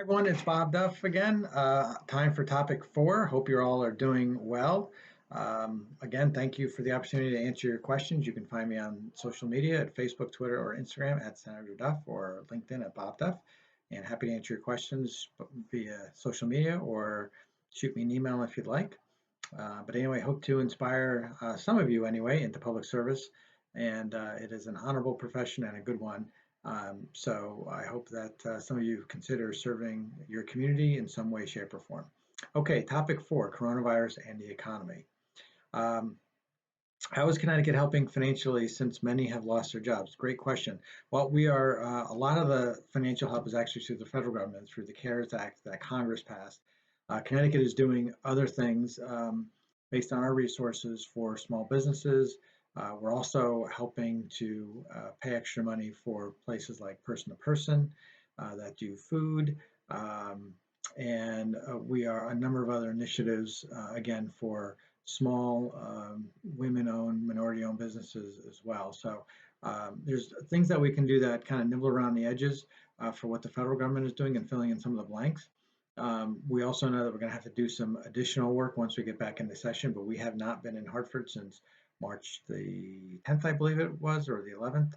Everyone, it's Bob Duff again. Time for topic 4. Hope you all are doing well. Again, thank you for the opportunity to answer your questions. You can find me on social media at Facebook, Twitter, or Instagram at Senator Duff or LinkedIn at Bob Duff. And happy to answer your questions via social media or shoot me an email if you'd like. But anyway, hope to inspire some of you anyway into public service. And it is an honorable profession and a good one. So I hope that some of you consider serving your community in some way, shape, or form. Okay, topic 4, coronavirus and the economy. Um, how is Connecticut helping financially since many have lost their jobs? Great question. Well, we are, a lot of the financial help is actually through the federal government, through the CARES Act that Congress passed. Connecticut is doing other things based on our resources for small businesses. We're also helping to pay extra money for places like person to person that do food. And we are a number of other initiatives, again, for small women-owned, minority-owned businesses as well. So there's things that we can do that kind of nibble around the edges for what the federal government is doing and filling in some of the blanks. We also know that we're going to have to do some additional work once we get back into session, but we have not been in Hartford since March the 10th, I believe it was, or the 11th,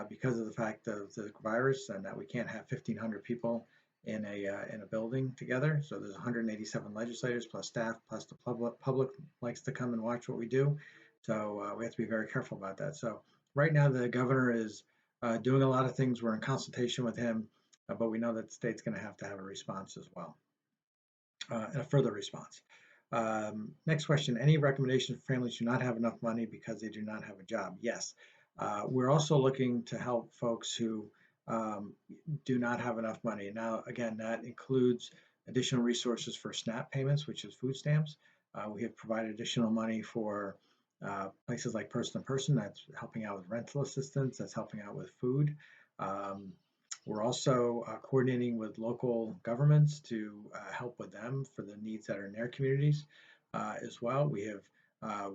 because of the fact of the virus and that we can't have 1,500 people in a building together. So there's 187 legislators plus staff plus the public likes to come and watch what we do. So we have to be very careful about that. So right now the governor is doing a lot of things. We're in consultation with him, but we know that the state's going to have a response as well, and a further response. Next question, any recommendation for families who do not have enough money because they do not have a job? Yes. We're also looking to help folks who um, do not have enough money. Now, again, that includes additional resources for SNAP payments, which is food stamps. We have provided additional money for places like person to person, that's helping out with rental assistance, that's helping out with food. Um, we're also coordinating with local governments to help with them for the needs that are in their communities as well. We have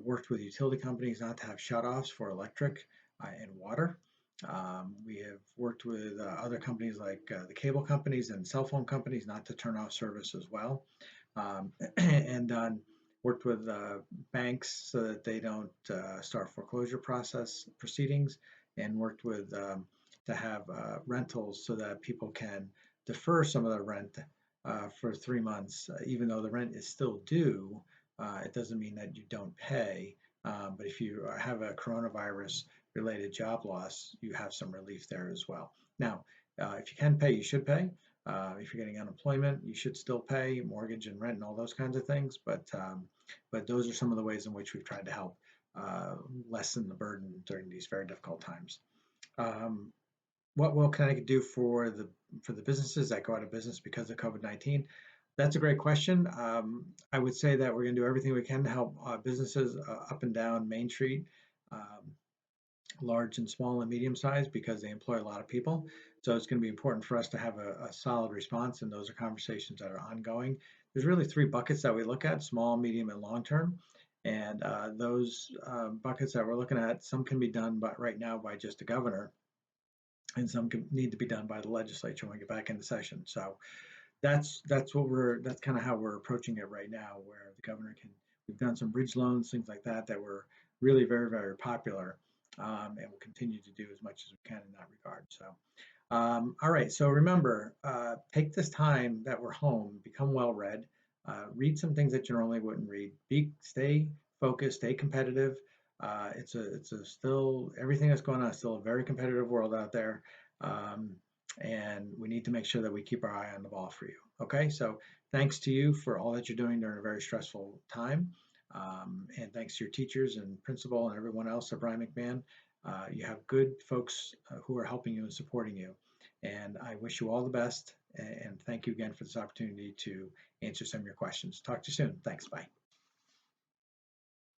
worked with utility companies not to have shutoffs for electric and water. We have worked with other companies like the cable companies and cell phone companies not to turn off service as well. And worked with banks so that they don't start foreclosure process proceedings, and worked with to have rentals so that people can defer some of their rent for 3 months, even though the rent is still due. It doesn't mean that you don't pay, but if you have a coronavirus related job loss, you have some relief there as well. Now, if you can pay, you should pay. If you're getting unemployment, you should still pay mortgage and rent and all those kinds of things. But those are some of the ways in which we've tried to help lessen the burden during these very difficult times. Um, what will Connecticut do for the businesses that go out of business because of COVID-19? That's a great question. I would say that we're going to do everything we can to help businesses up and down Main Street, um, large and small and medium sized, because they employ a lot of people. So it's going to be important for us to have a solid response, and those are conversations that are ongoing. There's really 3 buckets that we look at: small, medium, and long term. And those buckets that we're looking at, some can be done but right now by just the governor, and some can need to be done by the legislature when we get back into session. So that's kind of how we're approaching it right now, where the governor can. We've done some bridge loans, things like that, that were really very popular, and we'll continue to do as much as we can in that regard. So, all right. So remember, take this time that we're home, become well read, read some things that you normally wouldn't read. Stay focused, stay competitive. It's a still everything that's going on is still a very competitive world out there. Um, and we need to make sure that we keep our eye on the ball for you. Okay, so thanks to you for all that you're doing during a very stressful time, and thanks to your teachers and principal and everyone else at Brien McMahon. You have good folks who are helping you and supporting you, and I wish you all the best. And thank you again for this opportunity to answer some of your questions. Talk to you soon. Thanks. Bye.